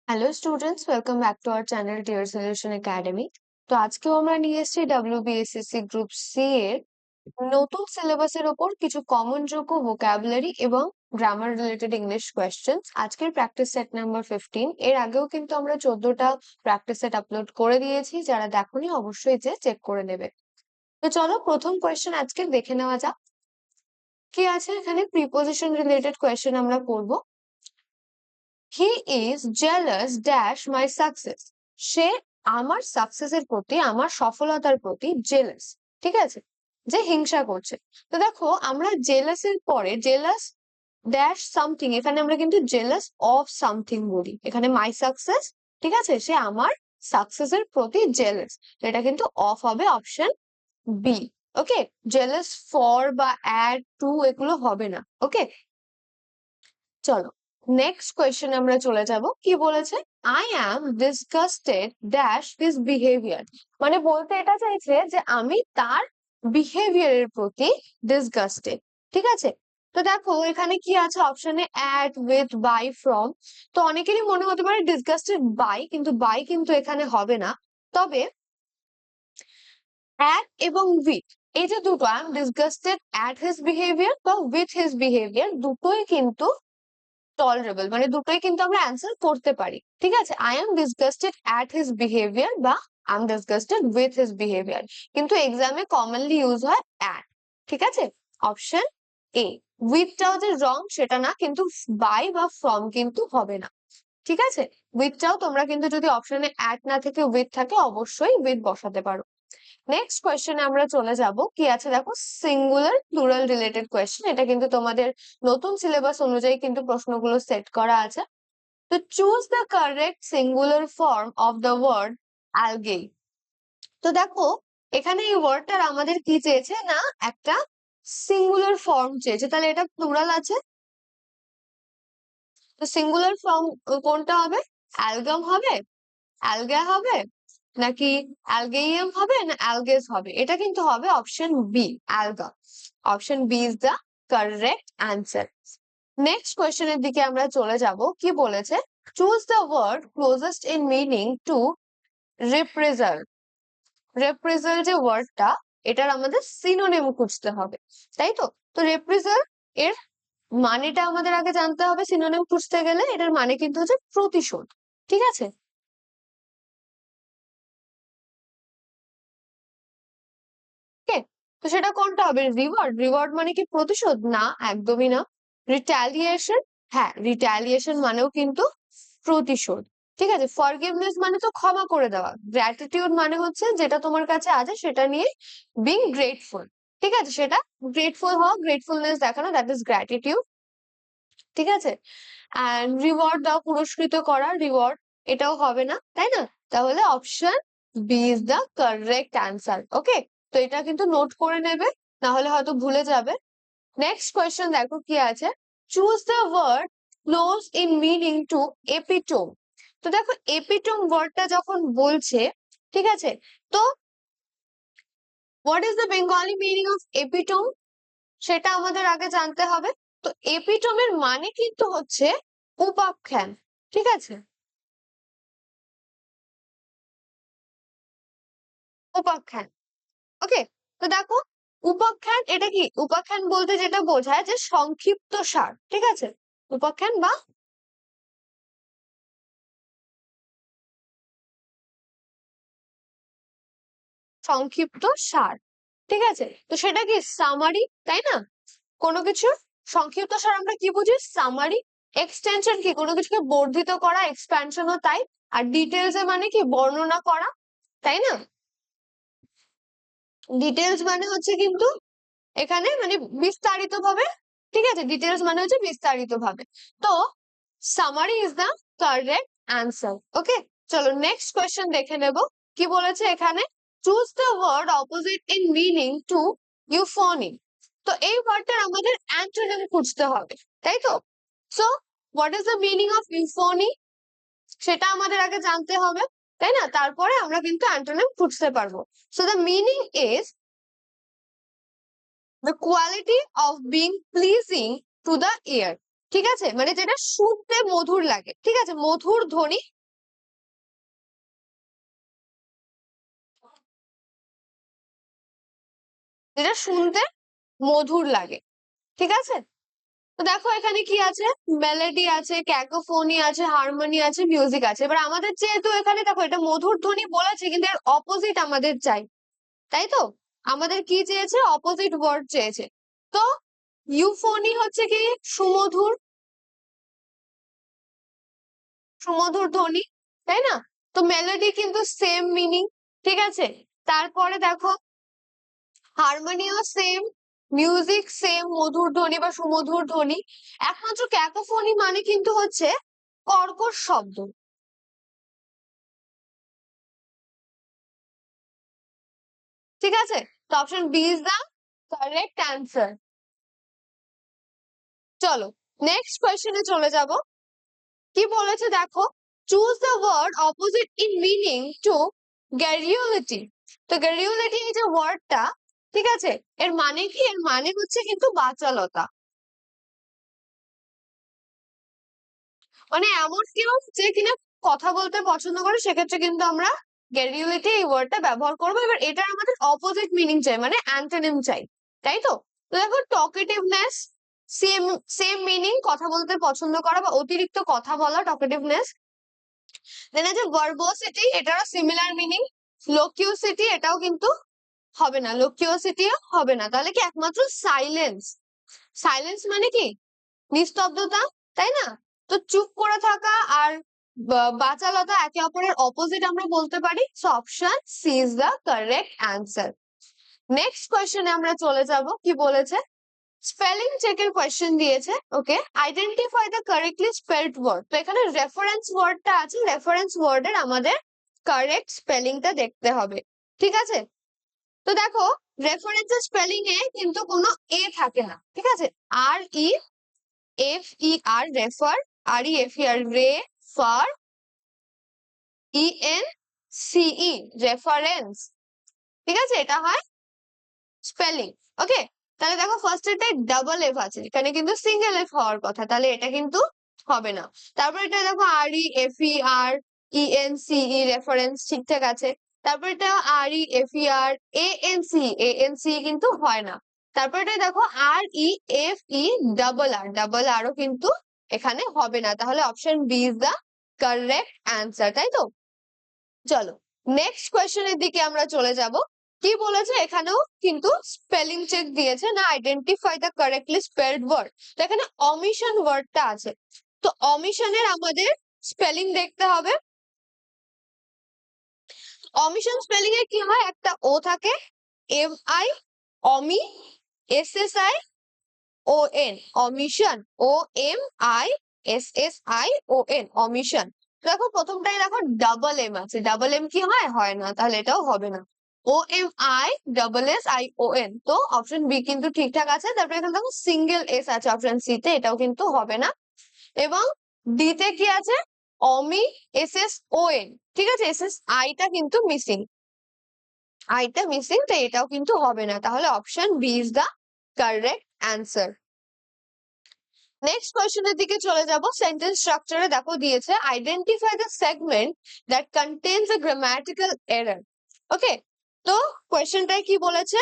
Hello students, welcome back to our channel deer solution academy. তো আজকেও আমরা নিয়ে এসেছি WBSSC গ্রুপ সি এর নতুন সিলেবাসের ওপর কিছু কমন যোগ্য ভোকাবুলারি এবং গ্রামার রিলেটেড ইংলিশ কোয়েশ্চেন। আজকের প্র্যাকটিস সেট নাম্বার 15। এর আগেও কিন্তু আমরা 14টা প্র্যাকটিস সেট আপলোড করে দিয়েছি, যারা দেখোনি অবশ্যই যে চেক করে নেবে। তো চলো প্রথম কোয়েশ্চেন আজকে দেখে নেওয়া যাক। কি আছে এখানে? প্রিপোজিশন রিলেটেড কোয়েশ্চেন আমরা করবো। He is jealous dash my success. সে আমার সাকসেসের প্রতি, আমার সফলতার প্রতি জেলাস। ঠিক আছে, যে হিংসা করছে। তো দেখো, আমরা জেলাসের পরে জেলাস ড্যাশ সামথিং, এখানে আমরা কিন্তু জেলাস অফ সামথিং বলি। এখানে মাই সাকসেস, ঠিক আছে, সে আমার সাকসেসের প্রতি জেলাস। এটা কিন্তু অফ হবে, option B. Okay, jealous for বা অ্যাড টু এগুলো হবে না। ওকে, চলো নেক্সট কোয়েশ্চেন আমরা চলে যাব। কি বলেছে? I am disgusted dash his behaviour. মানে বলতে এটা চাইছে যে আমি তার বিহেভিয়ারের প্রতি ডিসগাস্টেড। ঠিক আছে, তো দেখো এখানে কি আছে অপশনে? At, with, by, from. তো অনেকেরই মনে হতে পারে ডিসগাস্টেড বাই, কিন্তু বাই কিন্তু এখানে হবে না। তবে অ্যাট এবং উইথ, এই যে দুটো, I am disgusted at his behaviour বা উইথ হিজ বিহেভিয়ার, দুটোই কিন্তু টলারেবল, মানে দুটোই কিন্তু আমরা অ্যান্সার করতে পারি। ঠিক আছে, I am disgusted at his behaviour বা I am disgusted with his behaviour, কিন্তু এক্সামে কমনলি ইউজ হয় অ্যাট। ঠিক আছে, অপশন এ। উইথটাও যে রং সেটা না, কিন্তু বাই বা ফ্রম কিন্তু হবে না। ঠিক আছে, উইথটাও তোমরা কিন্তু যদি অপশনে অ্যাট না থেকে উইথ থাকে অবশ্যই উইথ বসাতে পারো। নেক্সট কোয়েশ্চেনে আমরা চলে যাব। কি আছে দেখো? Singular plural related question. এটা কিন্তু তোমাদের নতুন সিলেবাস অনুযায়ী কিন্তু প্রশ্নগুলো সেট করা আছে। তো choose the correct singular form of the word algae. তো দেখো এখানে এই ওয়ার্ডটার আমাদের কি চেয়েছে না, একটা সিঙ্গুলার ফর্ম চেয়েছে। তাহলে এটা প্লুরাল আছে, তো সিঙ্গুলার ফর্ম কোনটা হবে? অ্যালগাম হবে, অ্যালগা হবে, নাকি অ্যালগেইয়াম হবে, না অ্যালগেস হবে? এটা কিন্তু হবে option B, alga. Option B is the correct answer. Next কোয়েশ্চেনের দিকে আমরা চলে যাব। কি বলেছে? Choose the word closest in meaning to represent. Represent যে ওয়ার্ডটা, এটার আমাদের সিনোনিম খুঁজতে হবে, তাই তো? তো রিপ্রেজেন্ট এর মানেটা আমাদের আগে জানতে হবে। সিনোনিম খুঁজতে গেলে এটার মানে কিন্তু হচ্ছে প্রতিশোধ। ঠিক আছে, ওকে, তো সেটা কোনটা হবে? রিওয়ার্ড। রিওয়ার্ড মানে কি প্রতিশোধ? না, একদমই না। রিটালিয়েশন, হ্যাঁ, রিটালিয়েশন মানেও কিন্তু প্রতিশোধ। ঠিক আছে, ফরগিভনেস মানে তো ক্ষমা করে দেওয়া। গ্র্যাটিটিউড মানে হচ্ছে যেটা তোমার কাছে আছে সেটা নিয়ে বিং গ্রেটফুল। ঠিক আছে, সেটা গ্রেটফুল হওয়া, গ্রেটফুলনেস দেখানো, দ্যাট ইজ গ্র্যাটিটিউড। ঠিক আছে, অ্যান্ড রিওয়ার্ড দাও, পুরস্কৃত করা, রিওয়ার্ড, এটাও হবে না, তাই না? তাহলে option B is the correct answer. Okay, তো এটা কিন্তু নোট করে নেবে, না হলে হয়তো ভুলে যাবে। নেক্সট কোয়েশ্চেন দেখো কি আছে। Choose the word close in meaning to epitome. তো দেখো এপিটোম ওয়ার্ডটা যখন বলছে, ঠিক আছে, তো what is the Bengali meaning of epitome, সেটা আমাদের আগে জানতে হবে। তো এপিটোমের মানে কিন্তু হচ্ছে উপাখ্যান। ঠিক আছে, উপাখ্যান। ওকে, তো দেখো উপাখ্যান এটা কি? উপাখ্যান বলতে যেটা বোঝায় যে সংক্ষিপ্ত সার। ঠিক আছে, উপাখ্যান বা সংক্ষিপ্ত সার। ঠিক আছে, তো সেটা কি সামারি, তাই না? কোনো কিছুর সংক্ষিপ্ত সার আমরা কি বুঝি? সামারি। এক্সটেনশন কি? কোনো কিছুকে বর্ধিত করা, এক্সপ্যানশনও তাই। আর ডিটেলস এ মানে কি? বর্ণনা করা, তাই না? ডিটেলস মানে হচ্ছে কিন্তু এখানে মানে বিস্তারিত ভাবে। ঠিক আছে, ডিটেলস মানে হচ্ছে বিস্তারিত ভাবে। তো summary is the correct answer. Okay, চলো নেক্সট কোয়েশ্চেন দেখে নেব। কি বলেছে এখানে? Choose the word opposite in meaning to euphony. তো এই ওয়ার্ডটার আমাদের অ্যান্টোনিম খুঁজতে হবে, তাই তো? So what is the meaning of euphony, সেটা আমাদের আগে জানতে হবে, তাই না? তারপরে আমরা কিন্তু অ্যান্টোনিম খুঁজতে পারবো। So the meaning is the quality of being pleasing to the ear। ঠিক আছে, মানে যেটা শুনতে মধুর লাগে। ঠিক আছে, মধুর ধ্বনি, যেটা শুনতে মধুর লাগে, ঠিক আছে? তো দেখো এখানে কি আছে, মেলোডি আছে, ক্যাকোফোনি আছে, হারমোনি আছে, মিউজিক আছে। এবার আমাদের যেহেতু এখানে দেখো এটা মধুর ধ্বনি বলেছে, কিন্তু এর অপোজিট আমাদের চাই, তাই তো? আমাদের কি চেয়েছে? অপোজিট ওয়ার্ড চেয়েছে। তো ইউফোনি হচ্ছে কি সুমধুর, সুমধুর ধ্বনি, তাই না? তো মেলোডি কিন্তু সেম মিনিং, ঠিক আছে? তারপরে দেখো হারমোনিও সেম, মিউজিক সেম, মধুর ধ্বনি বা সুমধুর ধ্বনি। একমাত্র ক্যাকোফোনি মানে কিন্তু হচ্ছে কর্কশ শব্দ, ঠিক আছে? তো option B is the correct answer. চলো নেক্সট কোয়েশ্চেনে চলে যাব। কি বলেছে দেখো, choose the word opposite in meaning to garrulity. তো গ্যারিউলিটি এই যে ওয়ার্ডটা, ঠিক আছে, এর মানে কি? এর মানে হচ্ছে কিন্তু বাচালতা। মানে এমন কেউ যে কিনা কথা বলতে পছন্দ করে, সেক্ষেত্রে কিন্তু আমরা গ্যারিউলিটি এই ওয়ার্ডটা ব্যবহার করবো। এবার এটার আমাদের অপোজিট মিনিং চাই, মানে অ্যান্টোনিম চাই, তাই তো? তো দেখো টকেটিভনেস, সেম সেম মিনিং, কথা বলতে পছন্দ করা বা অতিরিক্ত কথা বলা, টকেটিভনেস। দেন আছে ভার্বোসিটি, এটারও সিমিলার মিনিং। লোকিউসিটি, এটাও কিন্তু হবে না, লোকিউসিটিও হবে না। তাহলে কি একমাত্র সাইলেন্স। সাইলেন্স মানে কি? নিস্তব্ধতা, তাই না? তো চুপ করে থাকা আর বাচালতা একে অপরের অপোজিট আমরা বলতে পারি। So option C is the correct answer. Next কোয়েশ্চেনে আমরা চলে যাব। কি বলেছে? স্পেলিং চেকের কোয়েশ্চেন দিয়েছে। Okay, identify the correctly spelled word. তো এখানে রেফারেন্স ওয়ার্ডটা আছে, রেফারেন্স ওয়ার্ডের আমাদের কারেক্ট স্পেলিংটা দেখতে হবে, ঠিক আছে? তো দেখো রেফারেন্সের স্পেলিং এ কিন্তু কোনো এ থাকে না, ঠিক আছে? R E F E R, refer, R E F E R, re, fer, E N C E, reference, ঠিক আছে? এটা হয় স্পেলিং। ওকে, তাহলে দেখো ফার্স্ট এটাই ডাবল এফ আছে, এখানে কিন্তু সিঙ্গেল এফ হওয়ার কথা, তাহলে এটা কিন্তু হবে না। তারপর এটা দেখো R E F E R, E N C E, reference, ঠিকঠাক আছে। তারপর এটা R E F E R, A N C কিন্তু হয় না। তারপর এটা দেখো R E F E double আরও কিন্তু এখানে হবে না। তাহলে option B is the correct answer, তাই তো? চলো নেক্সট কোয়েশ্চেনের দিকে আমরা চলে যাব। কি বলেছে? এখানেও কিন্তু স্পেলিং চেক দিয়েছে না, identify the correctly spelled word. তো এখানে অমিশন ওয়ার্ডটা আছে, তো অমিশনের আমাদের স্পেলিং দেখতে হবে। অমিশন স্পেলিং এ কি হয়? একটা ও থাকে, M I, omi, S S I, O N, omission, O M I S S I O N, omission. দেখো প্রথমটাই দেখো ডাবল এম আছে, ডাবল এম কি হয়? হয় না, তাহলে এটাও হবে না। O M I double S I O N, তো অপশন বি কিন্তু ঠিকঠাক আছে। তারপরে এখানে দেখো সিঙ্গেল এস আছে অপশন সি তে, এটাও কিন্তু হবে না। এবং ডি তে কি আছে? অমি, এস এস ও এন, ঠিক আছে? এস এস আইটা কিন্তু মিসিং, আইটা মিসিং, তো এটাও কিন্তু হবে না। তাহলে option B is the correct answer. Next কোয়েশ্চেনের দিকে চলে যাব। সেন্টেন্স স্ট্রাকচারে দেখো দিয়েছে identify the segment that contains a grammatical error. ওকে, তো কোয়েশ্চেনটাই কি বলেছে?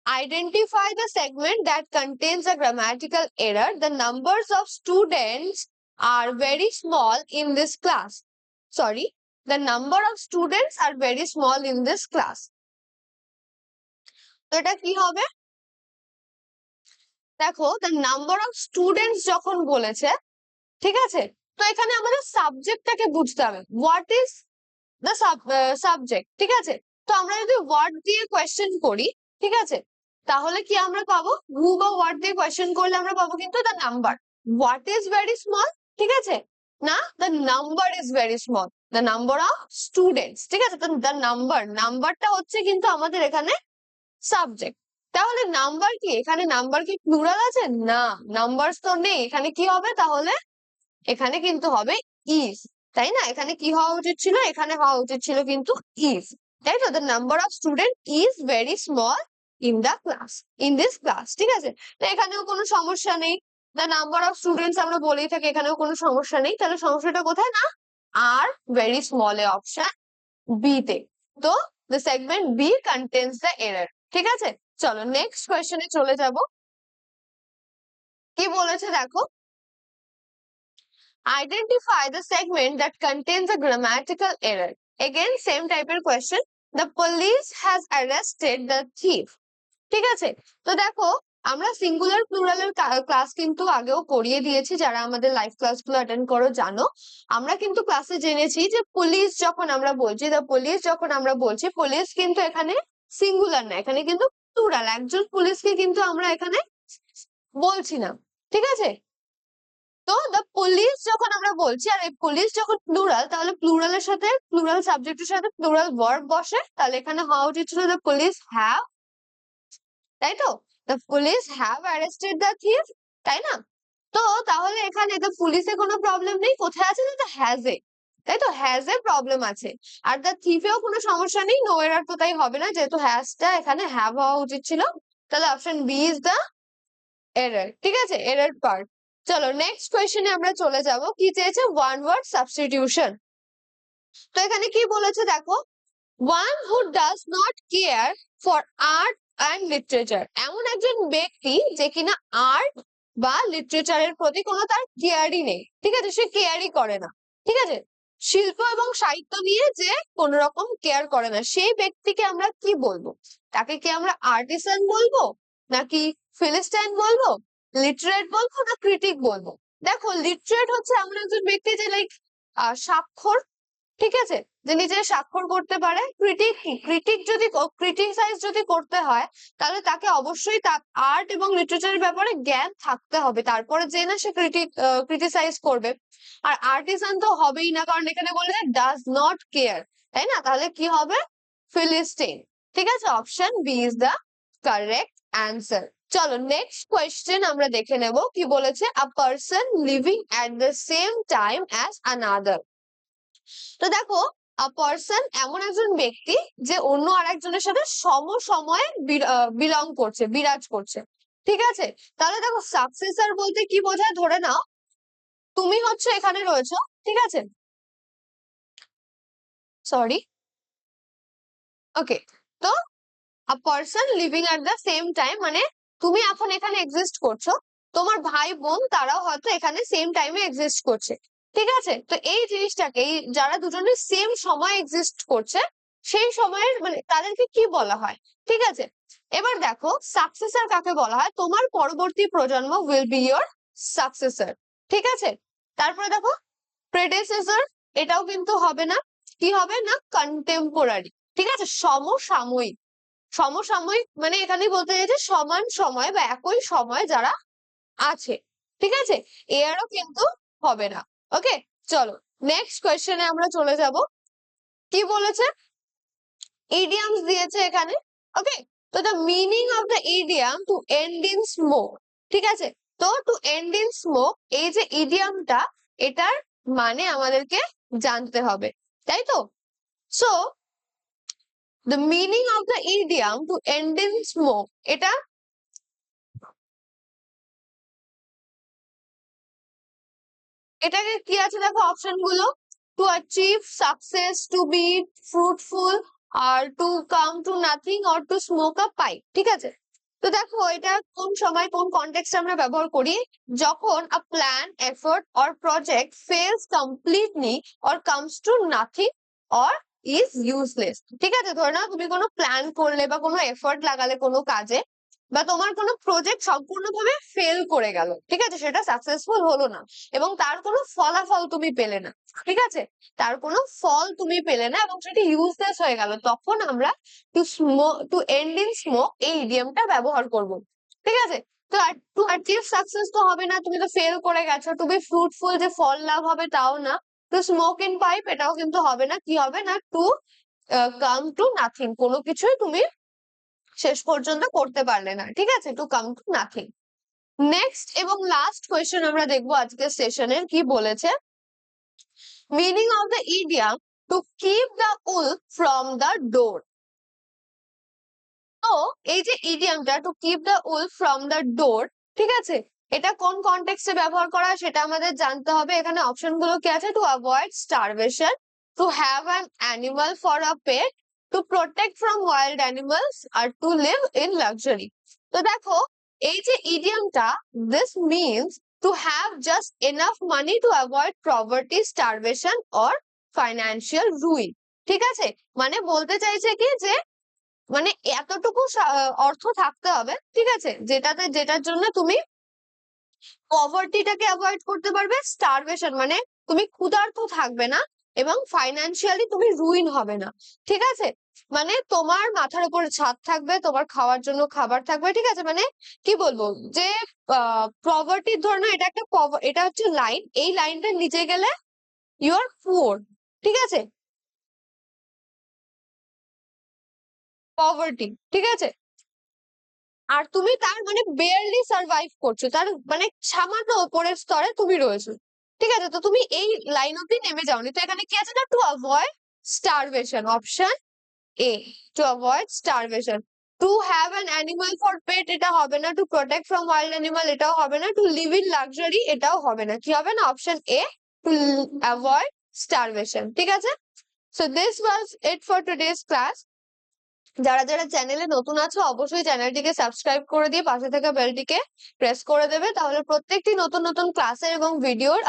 Identify the segment that contains a grammatical error, the numbers of students are very small in this class. Sorry, the number of students are very small in this class. তো এটা কি হবে? দেখো the number of students যখন বলেছে, ঠিক আছে, তো এখানে আমাদের সাবজেক্টটাকে বুঝতে হবে। হোয়াট ইজ দ্য সাবজেক্ট, ঠিক আছে? তো আমরা যদি ওয়ার্ড দিয়ে কোয়েশ্চেন করি, ঠিক আছে, তাহলে কি আমরা পাবো? হু বা ওয়ার্ড দিয়ে কোয়েশ্চেন করলে আমরা পাবো কিন্তু the number. What is very small, ঠিক আছে, না, the number is very small, the number of students, ঠিক আছে? তো দ্য নাম্বারটা হচ্ছে কিন্তু আমাদের এখানে সাবজেক্ট। তাহলে নাম্বার কি? এখানে নাম্বার কি প্লুরাল আছে? না, নাম্বার তো নেই। এখানে কি হবে তাহলে? এখানে কিন্তু হবে ইজ, তাই না? এখানে কি হওয়া উচিত ছিল? এখানে হওয়া উচিত ছিল কিন্তু ইজ, তাই তো? The number of student is very small in the class, in this class, ঠিক আছে? তো এখানেও কোনো সমস্যা নেই। দ্য নাম্বার অফ স্টুডেন্টস আমরা বলেই থাকি, এখানেও কোনো সমস্যা নেই। তাহলে সমস্যাটা কোথায়? না, আর very small a, option B তে। তো the segment B contains the error, ঠিক আছে? চলো নেক্সট কোয়েশ্চেনে চলে যাব। কি বলেছে দেখো, identify the segment that contains a grammatical error. Again same টাইপের question. The police has arrested the thief. ঠিক আছে, তো দেখো আমরা সিঙ্গুলার প্লুরালের ক্লাস কিন্তু আগেও করিয়ে দিয়েছি, যারা আমাদের লাইভ ক্লাসগুলো অ্যাটেন্ড করো জানো। আমরা কিন্তু ক্লাসে জেনেছি যে পুলিশ যখন আমরা বলছি, দ্য পুলিশ যখন আমরা বলছি, পুলিশ কিন্তু এখানে সিঙ্গুলার না, এখানে কিন্তু প্লুরাল। একজন পুলিশকে কিন্তু আমরা এখানে বলছি না, ঠিক আছে। তো দ্য পুলিশ যখন আমরা বলছি, আর এই পুলিশ যখন প্লুরাল, তাহলে প্লুরালের সাথে প্লুরাল সাবজেক্টের সাথে প্লুরাল ভার্ব বসে, তাহলে এখানে হওয়া উচিত ছিল দ্য পুলিশ হ্যাভ, তাই তো, the police have arrested the thief, তাই না? তো তাহলে এখানে দ্য পুলিশে কোনো প্রবলেম নেই, কোথায় আছে না, হ্যাজ এ, তাই তো, হ্যাজ এ প্রবলেম আছে। আর দ্য থিফেও কোনো সমস্যা নেই, নো এরার তো তাই হবে না, যেহেতু হ্যাজটা এখানে হ্যাভ হওয়া উচিত ছিল। তাহলে option B is the error, ঠিক আছে, এরর পার্ট। চলো নেক্সট কোয়েশ্চেনে আমরা চলে যাব। কি চেয়েছে, ওয়ান ওয়ার্ড সাবস্টিটিউশন। তো এখানে কি বলেছে দেখো, one who does not care for art and literature. এমন একজন ব্যক্তি যে কিনা আর্ট বা লিটারেচারের প্রতি কোনো তার কেয়ারই নেই, ঠিক আছে, সে কেয়ারই করে না, ঠিক আছে, শিল্প এবং সাহিত্য নিয়ে যে কোন রকম কেয়ার করে না, সেই ব্যক্তিকে আমরা কি বলবো? তাকে কি আমরা আর্টিসান বলবো, নাকি ফিলিস্টাইন বলবো, লিটারেট বলবো, না ক্রিটিক বলবো? দেখো লিটারেট হচ্ছে এমন একজন ব্যক্তি যে লাইক স্বাক্ষর, ঠিক আছে, যে নিজে স্বাক্ষর করতে পারে। ক্রিটিক, ক্রিটিক যদি ক্রিটিসাইজ যদি করতে হয়, তাহলে তাকে অবশ্যই তার আর্ট এবং লিটারেচারের ব্যাপারে জ্ঞান থাকতে হবে, তারপরে যে না সে ক্রিটিসাইজ করবে। আর আর্টিসান তো হবেই না, কারণ এখানে বলেছে ডাজ নট কেয়ার, তাই না? তাহলে কি হবে, ফিলিস্টিন, ঠিক আছে, option B is the correct answer. চলো নেক্সট কোয়েশ্চেন আমরা দেখে নেব। কি বলেছে, a person living at the same time as another. তো দেখো, পার্সন এমন একজন ব্যক্তি যে অন্য আরেকজনের সাথে সমসময়ে বিলং করছে, বিরাজ করছে, ঠিক আছে। তাহলে দেখো সাকসেসর বলতে কি বোঝায়, ধরে নাও তুমি হচ্ছে এখানে রয়েছো, ঠিক আছে, সরি, ওকে। তো আ person living at the same time মানে তুমি এখন এখানে এক্সিস্ট করছো, তোমার ভাই বোন তারাও হয়তো এখানে সেম টাইমে এক্সিস্ট করছে, ঠিক আছে। তো এই জিনিসটাকে, এই যারা দুজনে সেম সময় এক্সিস্ট করছে, সেই সময়ের মানে তাদেরকে কি বলা হয়, ঠিক আছে। এবার দেখো সাকসেসর কাকে বলা হয়, তোমার পরবর্তী প্রজন্ম উইল বি ইয়োর সাকসেসর, ঠিক আছে। তারপরে দেখো প্রেডেসেসর, এটাও কিন্তু হবে না, কি হবে না, কন্টেম্পোরারি, ঠিক আছে, সমসাময়িক। সমসাময়িক মানে এখানে বলতে চাইছে সমান সময় বা একই সময় যারা আছে, ঠিক আছে, এরও কিন্তু হবে না। ওকে, চলো নেক্সট কোয়েশ্চেনে আমরা চলে যাব। কি বলেছে, ইডিয়ামস দিয়েছে এখানে, ওকে। তো the meaning of the idiom to end in smoke, ঠিক আছে। তো টু এন্ড ইন স্মোক, এই যে ইডিয়ামটা, এটার মানে আমাদেরকে জানতে হবে, তাই তো। So the meaning of the idiom to end in smoke, এটা এটাকে কি আছে দেখো অপশন গুলো, to achieve success, to be fruitful, আর to come to nothing, or to smoke a pipe, ঠিক আছে। তো দেখো এটা কোন সময় কোন কনটেক্সটে আমরা ব্যবহার করি, যখন a plan, effort or project fails completely or comes to nothing or is useless, ঠিক আছে। ধরে নাও তুমি কোনো প্ল্যান করলে বা কোনো এফোর্ট লাগালে কোনো কাজে, বা তোমার কোনো প্রজেক্ট সম্পূর্ণভাবে ফেল করে গেল, ঠিক আছে, সেটা সাকসেসফুল হলো না, এবং তার কোনো ফলাফল তুমি পেলে না, ঠিক আছে, তার কোনো ফল তুমি পেলে না, এবং সেটি ইউজলেস হয়ে গেল, তখন আমরা টু এন্ড ইন স্মোক এই ইডিয়ামটা ব্যবহার করব, ঠিক আছে। তো টু অ্যাচিভ সাকসেস তো হবে না, তুমি তো ফেল করে গেছো। টু বি ফ্রুটফুল, যে ফল লাভ হবে তাও না। টু স্মোক ইন পাইপ, এটাও কিন্তু হবে না, কি হবে না, টু কাম টু নাথিং, কোনো কিছুই তুমি শেষ পর্যন্ত করতে পারলে না, ঠিক আছে, to come to nothing. Next এবং লাস্ট কোয়েশ্চেন আমরা দেখবো আজকের সেশনের। কি বলেছে, meaning of the idiom to keep the wool from the door. তো এই যে ইডিয়ামটা to keep the wool from the door, ঠিক আছে, এটা কোন কনটেক্সটে ব্যবহার করা হয় সেটা আমাদের জানতে হবে। এখানে অপশন গুলো কি আছে, to avoid starvation, to have an animal for a pet, to protect from wild animals আর টু লিভ ইন লাক্সারি। তো দেখো এই যে ইডিয়ামটা, this means to have just enough money to avoid poverty, starvation or financial ruin. ঠিক আছে, মানে বলতে চাইছে কি যে মানে এতটুকু অর্থ থাকতে হবে, ঠিক আছে, যেটার জন্য তুমি পভার্টিটাকে অ্যাভয়েড করতে পারবে, স্টারভেশন মানে তুমি ক্ষুধার্ত থাকবে না, এবং ফাইন্যান্সিয়ালি তুমি রুইন হবে না। ঠিক আছে, মানে তোমার মাথার উপরে ছাদ থাকবে, তোমার খাওয়ার জন্য খাবার থাকবে। ঠিক আছে, মানে কি বলবো যে পভার্টির ধরো না, এটা একটা এটা হচ্ছে লাইন, এই লাইনটার নিচে গেলে ইউ আর পুয়ার। ঠিক আছে, পভার্টি, ঠিক আছে, আর তুমি তার মানে বেয়ারলি সার্ভাইভ করছো, তার মানে সামান্য ওপরের স্তরে তুমি রয়েছো। ঠিক আছে, তো তুমি এই লাইন অব্দি নেমে যাওনি। তো এখানে কি আছে না, to avoid starvation, option A, to avoid starvation. To have an animal for pet, এটা হবে না। To protect from wild animal, এটাও হবে না। টু লিভ ইন লাক্সারি, এটাও হবে না। কি হবে না, option A, to avoid starvation. ঠিক আছে, so this was it for today's class. যারা যারা চ্যানেলে নতুন আছো অবশ্যই চ্যানেলটিকে সাবস্ক্রাইব করে দিয়ে পাশে থাকা বেলটিকে প্রেস করে দেবে, তাহলে প্রত্যেকটি নতুন নতুন ক্লাসের এবং ভিডিওর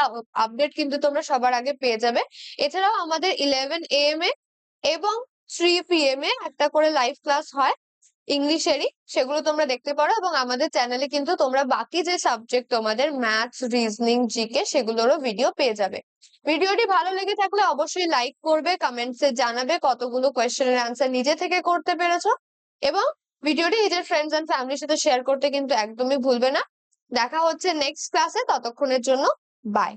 আপডেট কিন্তু তোমরা সবার আগে পেয়ে যাবে। এছাড়াও আমাদের 11 AM এ এবং 3 PM এ একটা করে লাইভ ক্লাস হয় ইংলিশেরই, সেগুলো তোমরা দেখতে পারো। এবং আমাদের চ্যানেলে কিন্তু তোমরা বাকি যে সাবজেক্ট তোমাদের ম্যাথস, রিজনিং, জিকে, সেগুলোরও ভিডিও পেয়ে যাবে। ভিডিওটি ভালো লেগে থাকলে অবশ্যই লাইক করবে, কমেন্টসে জানাবে কতগুলো কোয়েশ্চেনের অ্যান্সার নিজে থেকে করতে পেরেছো, এবং ভিডিওটি নিজের ফ্রেন্ডস এন্ড ফ্যামিলির সাথে শেয়ার করতে কিন্তু একদমই ভুলবে না। দেখা হচ্ছে নেক্সট ক্লাসে, ততক্ষণের জন্য বাই।